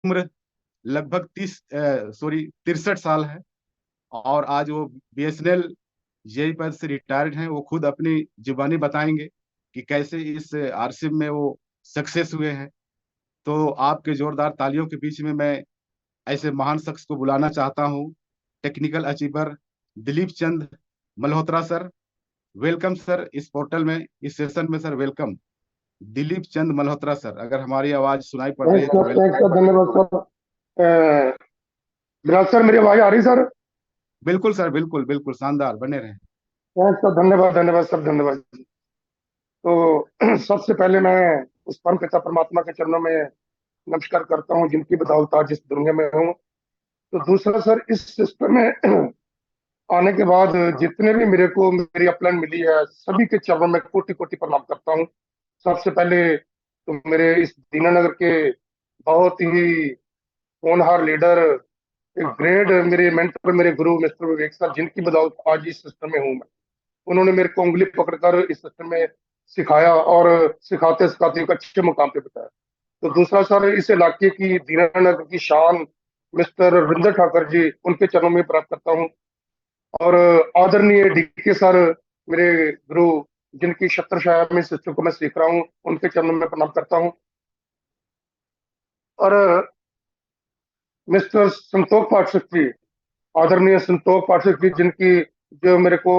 उम्र लगभग 63 साल है। और आज वो बीएसएनएल जेई पद से रिटायर्ड हैं। वो खुद अपनी जुबानी बताएंगे कि कैसे इस आरसीएम में वो सक्सेस हुए हैं। तो आपके जोरदार तालियों के बीच में मैं ऐसे महान शख्स को बुलाना चाहता हूँ, टेक्निकल अचीवर दिलीप चंद मल्होत्रा सर। वेलकम सर इस पोर्टल में, इस सेशन में सर, वेलकम। दिलीप चंद मल्होत्रा सर, अगर हमारी आवाज सुनाई पड़ रही है तो थैंक्स वेलकम। सर, धन्यवाद सर। विराज सर, मेरी आवाज आ रही सर? बिल्कुल सर, बिल्कुल बिल्कुल, शानदार, बने रहें। थैंक्स सर, धन्यवाद धन्यवाद सर, धन्यवाद। तो सबसे पहले मैं उस परम पिता परमात्मा के चरणों में नमस्कार करता हूँ जिनकी बदौलत आज इस दुनिया में हूँ। तो दूसरा सर, इस सिस्टम में आने के बाद जितने भी मेरे को मेरी अपलाइन मिली है, सभी के चरणों में कोटि कोटि प्रणाम करता हूँ। सबसे पहले तो मेरे इस दीनानगर के बहुत ही होनहार लीडर, एक ग्रेट मेरे मेंटर, मेरे गुरु मिस्टर विवेक सर, जिनकी बदौलत आज इस सिस्टम में हूँ मैं। उन्होंने मेरे को उंगली पकड़कर इस सिस्टम में सिखाया और सिखाते सिखाते एक अच्छे मुकाम पे बताया। तो दूसरा सर, इस इलाके की दीनानगर की शान मिस्टर रविंद्र ठाकर जी, उनके चरणों में प्राप्त करता हूँ। और आदरणीय डीके सर, मेरे गुरु, जिनकी छत्रछाया में सिस्टम को मैं सीख रहा हूँ, उनके चरणों में प्रणाम करता हूँ। और मिस्टर संतोष पाठक जी, आदरणीय संतोष पाठक जी, जिनकी जो मेरे को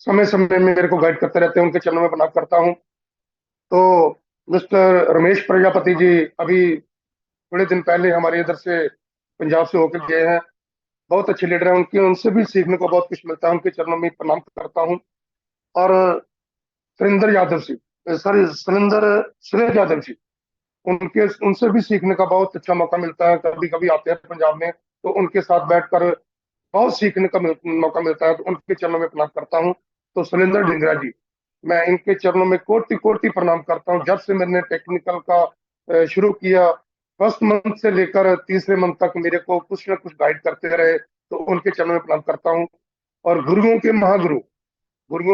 समय समय में मेरे को गाइड करते रहते हैं, उनके चरणों में प्रणाम करता हूँ। तो मिस्टर रमेश प्रजापति जी, अभी थोड़े दिन पहले हमारे इधर से पंजाब से होकर गए हैं। बहुत अच्छे लीडर हैं उनके, उनसे भी सीखने को बहुत कुछ मिलता है। उनके चरणों में प्रणाम करता हूँ। और सुरेंद्र यादव जी, सॉरी, सुरेंद्र यादव जी, उनके उनसे भी सीखने का बहुत अच्छा मौका मिलता है। कभी कभी आते हैं पंजाब में, तो उनके साथ बैठकर बहुत सीखने का मौका मिलता है। तो उनके चरणों में प्रणाम करता हूँ। तो सुरेंद्र ढिंगरा जी, मैं इनके चरणों में कोटि कोटि प्रणाम करता हूँ। जब से मैंने टेक्निकल का शुरू किया, फर्स्ट मंथ से लेकर तीसरे मंथ तक मेरे को कुछ ना कुछ गाइड करते रहे। तो उनके चरणों में प्रणाम करता हूँ। और गुरुओं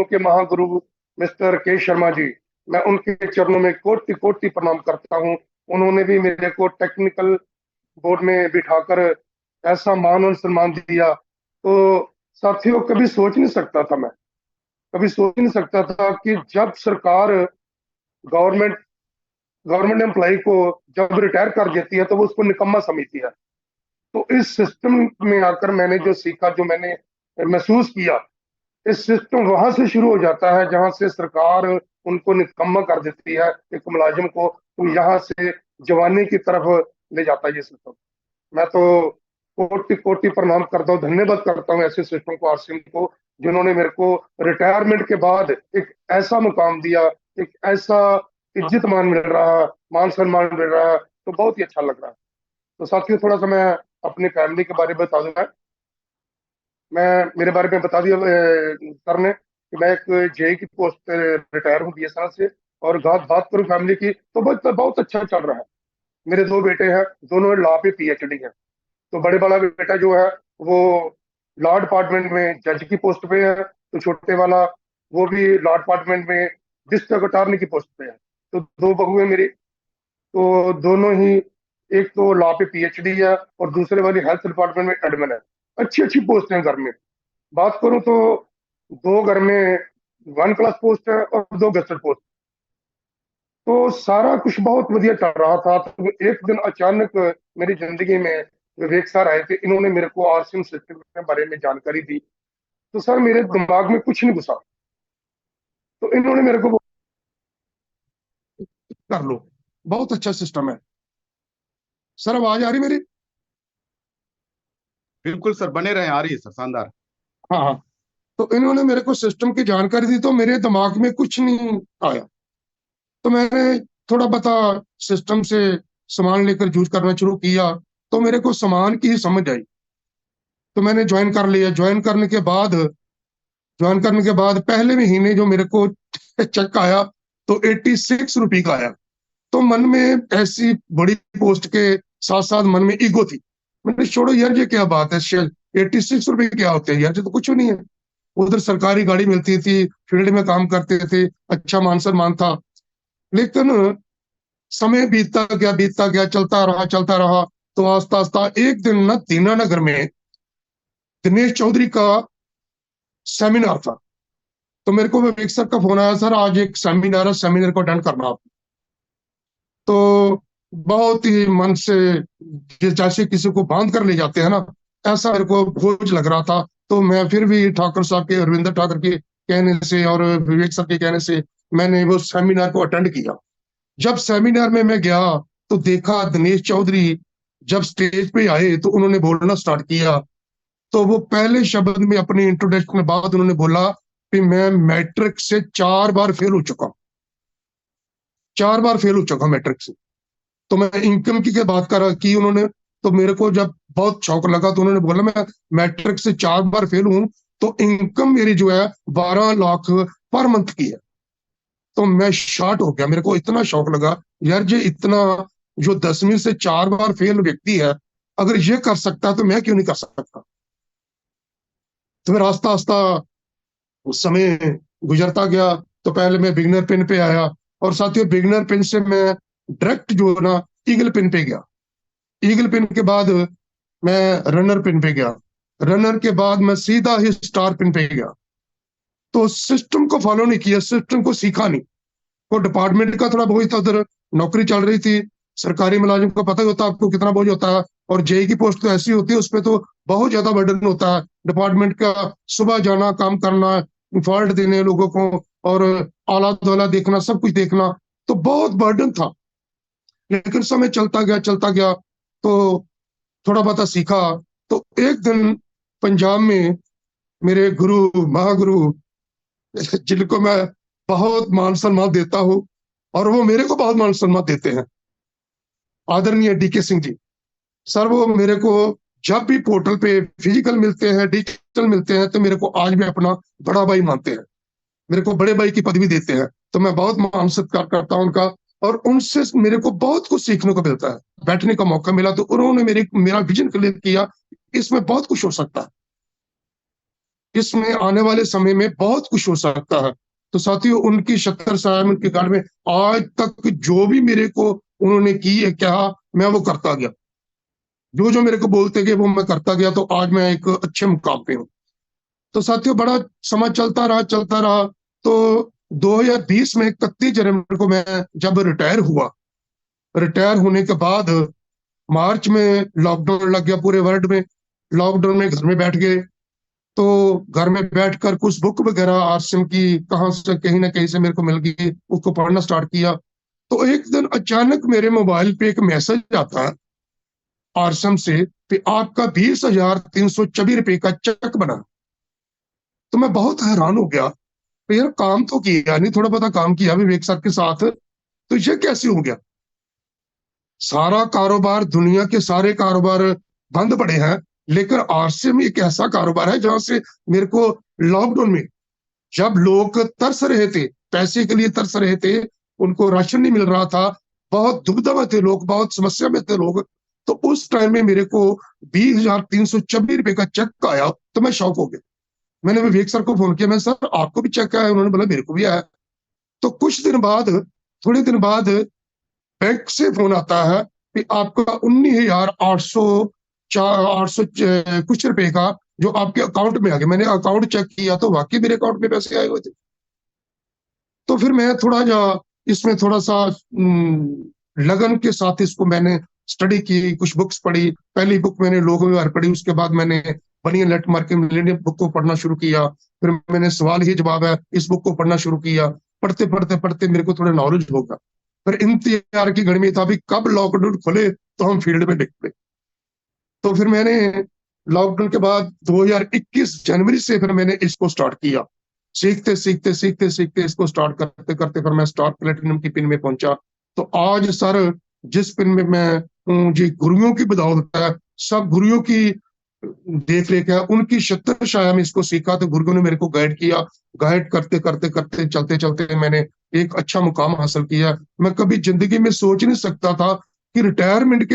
के महागुरु मिस्टर के शर्मा जी, मैं उनके चरणों में कोटि कोटि प्रणाम करता हूँ। उन्होंने भी मेरे को टेक्निकल बोर्ड में बिठाकर ऐसा मान और सम्मान दिया। तो साथियों, कभी सोच नहीं सकता था कि जब सरकार गवर्नमेंट गवर्नमेंट एम्प्लॉय को जब रिटायर कर देती है तो वो उसको निकम्मा समझती है। तो इस सिस्टम में आकर मैंने जो सीखा, जो मैंने महसूस किया, इस सिस्टम वहां से शुरू हो जाता है जहां से सरकार उनको निकम्मा कर देती है, एक मुलाजिम को, तो यहाँ से जवानी की तरफ ले जाता है ये सिस्टम। मैं तो कोटि कोटि प्रणाम करता हूँ, धन्यवाद करता हूँ ऐसे सिस्टम को, आरसीएम को, जिन्होंने मेरे को रिटायरमेंट के बाद एक ऐसा मुकाम दिया, एक ऐसा इज्जत मान सम्मान मिल रहा है। तो बहुत ही अच्छा लग रहा है। तो साथियों, थोड़ा सा मैं अपनी फैमिली के बारे में बता दूंगा। मैं मेरे बारे में बता दिया सर ने कि मैं एक जेई की पोस्ट पे रिटायर हूँ बीएसएनएल से। और बात बात करूँ फैमिली की, तो बहुत बहुत अच्छा चल रहा है। मेरे दो बेटे हैं, दोनों लॉ पे पीएचडी है। तो बड़े वाला बेटा जो है वो लॉ डिपार्टमेंट में जज की पोस्ट पे है। तो छोटे वाला, वो भी लॉ डिपार्टमेंट में डिस्ट्रिक्ट अटॉर्नी की पोस्ट पे है। तो दो बहू है मेरी। तो दोनों ही, एक तो लॉ पे पीएचडी है और दूसरे वाली हेल्थ डिपार्टमेंट में एडमिन है। अच्छी अच्छी पोस्ट है घर में। बात करूं तो दो घर में वन क्लास पोस्ट है और दो गेस्टेड पोस्ट। तो सारा कुछ बहुत बढ़िया चल रहा था। तो एक दिन अचानक मेरी जिंदगी में विवेक सर आए थे। इन्होंने मेरे को आरसीएम सिस्टम के बारे में जानकारी दी। तो सर, मेरे दिमाग में कुछ नहीं घुसा। तो इन्होंने मेरे को कर लो, बहुत अच्छा सिस्टम है। सर, आवाज आ रही मेरी? बिल्कुल सर, बने रहें, आ रही है सर, शानदार। हाँ हाँ। तो इन्होंने मेरे को सिस्टम की जानकारी दी, तो मेरे दिमाग में कुछ नहीं आया। तो मैंने थोड़ा बता सिस्टम से सामान लेकर यूज करना शुरू किया। तो मेरे को सामान की ही समझ आई। तो मैंने ज्वाइन कर लिया। ज्वाइन करने के बाद पहले महीने जो मेरे को चेक आया, तो 86 रुपये का आया। तो मन में ऐसी बड़ी पोस्ट के साथ साथ मन में ईगो थी। मैंने, छोड़ो यार, ये क्या बात है, 86 रुपये क्या होते हैं यार, ये तो कुछ नहीं है। उधर सरकारी गाड़ी मिलती थी, फील्ड में काम करते थे, अच्छा मान सम्मान था। लेकिन समय बीतता गया, चलता रहा। तो आस्ता आस्ता एक दिन ना दीनानगर में दिनेश चौधरी का सेमिनार था। तो मेरे को विवेक सर का फोन आया, सर आज एक सेमिनार है, सेमिनार को अटेंड करना आप। तो बहुत ही मन से जैसे किसी को बांध कर ले जाते हैं ना, ऐसा मेरे को बोझ लग रहा था। तो मैं फिर भी ठाकुर साहब के, रविंद्र ठाकुर के कहने से और विवेक सर के कहने से मैंने वो सेमिनार को अटेंड किया। जब सेमिनार में मैं गया तो देखा दिनेश चौधरी जब स्टेज पे आए तो उन्होंने बोलना स्टार्ट किया। तो वो पहले शब्द में अपनी इंट्रोडक्शन के बाद उन्होंने बोला कि मैं मैट्रिक से 4 बार फेल हो चुका हूं, 4 बार फेल हो चुका मैट्रिक से। तो मैं इनकम की बात कर की उन्होंने, तो मेरे को जब बहुत शौक लगा तो उन्होंने बोला मैं मैट्रिक से 4 बार फेल हूं, तो इनकम मेरी जो है 12 लाख पर मंथ की है। तो मैं शॉर्ट हो गया, मेरे को इतना शौक लगा यार, ये इतना जो 10वीं से 4 बार फेल व्यक्ति है, अगर ये कर सकता है तो मैं क्यों नहीं कर सकता। तो फिर आस्ता आस्ता उस समय गुजरता गया। तो पहले मैं बिगनर पिन पे आया, और साथियों बिगनर पिन से मैं डायरेक्ट जो है ना ईगल पिन पे गया। ईगल पिन के बाद मैं रनर पिन पे गया। रनर के बाद मैं सीधा ही स्टार पिन पे गया। तो सिस्टम को फॉलो नहीं किया, सिस्टम को सीखा नहीं। वो डिपार्टमेंट का थोड़ा बहुत उधर नौकरी चल रही थी, सरकारी मुलाजिम को पता ही होता है आपको कितना बोझ होता है। और जेई की पोस्ट तो ऐसी होती है, उसपे तो बहुत ज्यादा बर्डन होता है डिपार्टमेंट का। सुबह जाना, काम करना, फॉल्ट देने लोगों को, और आला दौला देखना, सब कुछ देखना, तो बहुत बर्डन था। लेकिन समय चलता गया चलता गया, तो थोड़ा बहुत सीखा। तो एक दिन पंजाब में मेरे गुरु, महागुरु, जिनको मैं बहुत मान सम्मान देता हूँ, और वो मेरे को बहुत मान सम्मान देते हैं, आदरणीय डीके सिंह जी सर, वो मेरे को जब भी पोर्टल पे फिजिकल मिलते हैं, डिजिटल मिलते हैं, तो मेरे को आज भी अपना बड़ा भाई मानते हैं, मेरे को बड़े भाई की पदवी देते हैं। तो मैं बहुत मान सत्कार करता हूँ उनका, और उनसे मेरे को बहुत कुछ सीखने को मिलता है। बैठने का मौका मिला तो उन्होंने मेरा विजन क्लियर किया, इसमें बहुत कुछ हो सकता है, इसमें आने वाले समय में बहुत कुछ हो सकता है। तो साथियों उनकी शक्कर साहब, उनके गढ़ में आज तक जो भी मेरे को उन्होंने की है क्या, मैं वो करता गया, जो जो मेरे को बोलते गए वो मैं करता गया। तो आज मैं एक अच्छे मुकाम पे हूँ। तो साथियों बड़ा समय चलता रहा। तो 2020 में 31 जनवरी को मैं जब रिटायर हुआ, रिटायर होने के बाद मार्च में लॉकडाउन लग गया पूरे वर्ल्ड में। लॉकडाउन में घर में बैठ गए। तो घर में बैठकर कुछ बुक वगैरह आरसीएम की कहाँ से कहीं ना कहीं से मेरे को मिल गई, उसको पढ़ना स्टार्ट किया। तो एक दिन अचानक मेरे मोबाइल पे एक मैसेज आता है आरसीएम से कि आपका 20,324 रुपए का चेक बना। तो मैं बहुत हैरान हो गया, तो यार काम तो किया नहीं, थोड़ा बहुत काम किया विवेक सर के साथ, तो ये कैसे हो गया। सारा कारोबार, दुनिया के सारे कारोबार बंद पड़े हैं, लेकिन आरसीएम एक ऐसा कारोबार है जहां से मेरे को लॉकडाउन में जब लोग तरस रहे थे, पैसे के लिए तरस रहे थे, उनको राशन नहीं मिल रहा था, बहुत दुविधा में थे लोग, बहुत समस्या में थे लोग, तो उस टाइम में मेरे को 20,324 रुपए का चेक आया। तो मैं शौक हो गया। मैंने विवेक सर को फोन किया, मैं सर आपको भी चेक आया? उन्होंने बोला मेरे को भी आया। तो कुछ दिन बाद, थोड़े दिन बाद बैंक से फोन आता है कि आपका 19,800 800 कुछ रुपए का जो आपके अकाउंट में आ गया। मैंने अकाउंट चेक किया तो वाकई मेरे अकाउंट में पैसे आए हुए थे। तो फिर मैं थोड़ा जा इसमें थोड़ा सा लगन के साथ इसको मैंने स्टडी की, कुछ बुक्स पढ़ी। पहली बुक मैंने लोगो व्यवहार पढ़ी, उसके बाद मैंने बनियन लेट मार्केट मिलेनियम बुक को पढ़ना शुरू किया। फिर मैंने सवाल ही जवाब है इस बुक को पढ़ना शुरू किया। पढ़ते पढ़ते पढ़ते मेरे को थोड़ा नॉलेज होगा। फिर इंतजार की घड़ी में था भी कब लॉकडाउन खुले तो हम फील्ड में निकले। तो फिर मैंने लॉकडाउन के बाद 2021 जनवरी से फिर मैंने इसको स्टार्ट किया। सीखते सीखते सीखते सीखते इसको स्टार्ट करते करते फिर मैं स्टार प्लेटिनम की पिन में पहुंचा। तो आज सर जिस पिन में मैं हूँ, जी गुरुओं की बदौलत है, सब गुरुओं की देख रेख है, उनकी शक्ति छाया में इसको सीखा। तो गुरुओं ने मेरे को गाइड किया, गाइड करते करते करते चलते चलते मैंने एक अच्छा मुकाम हासिल किया। मैं कभी जिंदगी में सोच नहीं सकता था कि रिटायरमेंट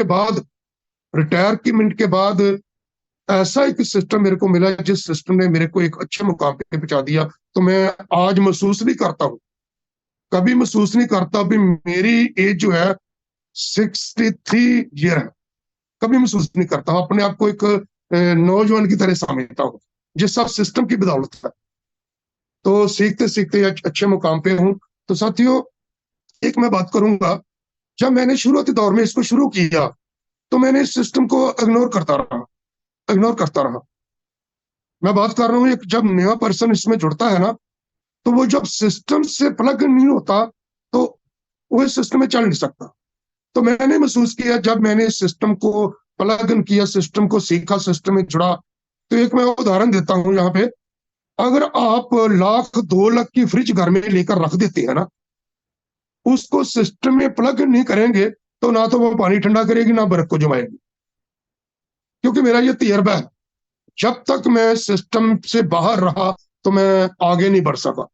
के बाद ऐसा एक सिस्टम मेरे को मिला, जिस सिस्टम ने मेरे को एक अच्छे मुकाम पे पहुंचा दिया। तो मैं आज महसूस नहीं करता हूँ, कभी महसूस नहीं करता भी मेरी एज जो है 63 ईयर है। कभी महसूस नहीं करता हूँ, अपने आप को एक नौजवान की तरह समझता हूँ। ये सब सिस्टम की बदौलत है। तो सीखते सीखते अच्छे मुकाम पे हूँ। तो साथियों, एक मैं बात करूंगा, जब मैंने शुरुआती दौर में इसको शुरू किया तो मैंने इस सिस्टम को इग्नोर करता रहा। मैं बात कर रहा हूँ, एक जब नया पर्सन इसमें जुड़ता है ना, तो वो जब सिस्टम से प्लग नहीं होता तो वो इस सिस्टम में चल नहीं सकता। तो मैंने महसूस किया, जब मैंने इस सिस्टम को प्लग इन किया, सिस्टम को सीखा, सिस्टम में जुड़ा, तो एक मैं उदाहरण देता हूँ यहाँ पे। अगर आप 1 लाख 2 लाख की फ्रिज घर में लेकर रख देते हैं ना, उसको सिस्टम में प्लग इन नहीं करेंगे तो ना तो वो पानी ठंडा करेगी, ना बर्फ को जमाएगी। क्योंकि मेरा ये तजर्बा है, जब तक मैं सिस्टम से बाहर रहा तो मैं आगे नहीं बढ़ सका।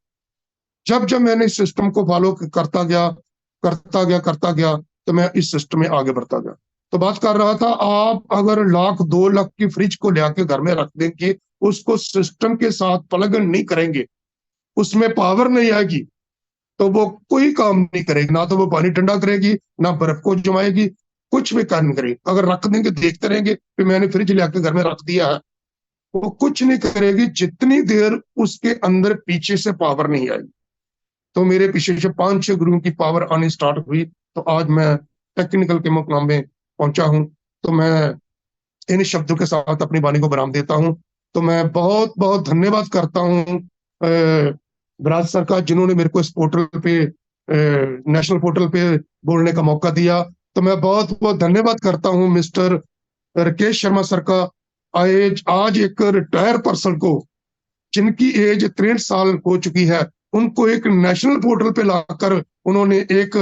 जब जब मैंने इस सिस्टम को फॉलो करता गया तो मैं इस सिस्टम में आगे बढ़ता गया। तो बात कर रहा था, आप अगर 1 लाख 2 लाख की फ्रिज को लेके घर में रख देंगे, उसको सिस्टम के साथ प्लग इन नहीं करेंगे, उसमें पावर नहीं आएगी, तो वो कोई काम नहीं करेगी। ना तो वो पानी ठंडा करेगी, ना बर्फ को जमाएगी, कुछ भी काम नहीं करेगी। अगर रख देंगे, देखते रहेंगे कि मैंने फ्रिज लेके घर में रख दिया है, वो कुछ नहीं करेगी जितनी देर उसके अंदर पीछे से पावर नहीं आएगी। तो मेरे पीछे से 5-6 गुरुओं की पावर आनी स्टार्ट हुई, तो आज मैं टेक्निकल के मुकाम में पहुंचा हूं। तो मैं इन शब्दों के साथ अपनी वाणी को विराम देता हूं। तो मैं बहुत बहुत धन्यवाद करता हूं बराज सर का, जिन्होंने मेरे को इस पोर्टल पे, नेशनल पोर्टल पे बोलने का मौका दिया। तो मैं बहुत बहुत धन्यवाद करता हूं मिस्टर राकेश शर्मा सर का। आज एक रिटायर पर्सन को, जिनकी एज 63 साल हो चुकी है, उनको एक नेशनल पोर्टल पे लाकर उन्होंने एक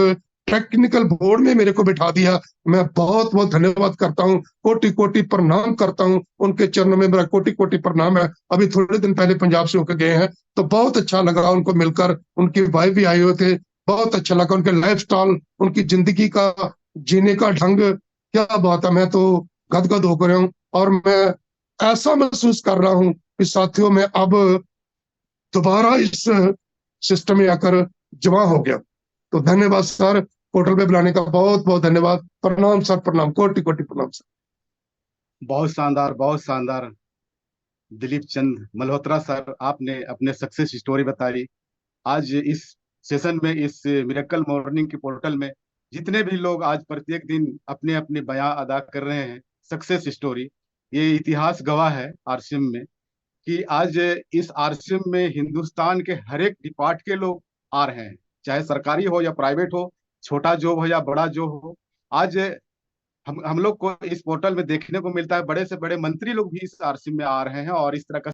टेक्निकल बोर्ड में मेरे को बिठा दिया। मैं बहुत बहुत धन्यवाद करता हूँ, कोटि कोटि प्रणाम करता हूँ, उनके चरणों में मेरा कोटि कोटि प्रणाम है। अभी थोड़े दिन पहले पंजाब से होकर गए हैं, तो बहुत अच्छा लगा उनको मिलकर। उनकी वाइफ भी आए हुए थे, बहुत अच्छा लगा। उनके लाइफ स्टाइल, उनकी जिंदगी का जीने का ढंग, क्या बात है, मैं तो गदगद होकर हूँ। और मैं ऐसा महसूस कर रहा हूँ कि साथियों, मैं अब दोबारा इस सिस्टम में आकर जमा हो गया। तो धन्यवाद सर, पोर्टल पे बुलाने का बहुत बहुत धन्यवाद। प्रणाम सर, प्रणाम, कोटि कोटि प्रणाम सर। बहुत शानदार, बहुत शानदार। दिलीप चंद मल्होत्रा सर, आपने अपने सक्सेस स्टोरी बताई। आज इस सेशन में, इस मिरेकल मॉर्निंग के पोर्टल में जितने भी लोग आज प्रत्येक दिन अपने अपने बयां अदा कर रहे हैं, सक्सेस स्टोरी, ये इतिहास गवाह है आरसीएम में कि आज इस आरसीएम में हिंदुस्तान के हर एक डिपार्ट के लोग आ रहे हैं, चाहे सरकारी हो या प्राइवेट हो, छोटा जॉब हो या बड़ा जॉब हो। आज हम लोग को इस पोर्टल में देखने को मिलता है, बड़े से बड़े मंत्री लोग भी इस आरसीएम में आ रहे हैं और इस तरह का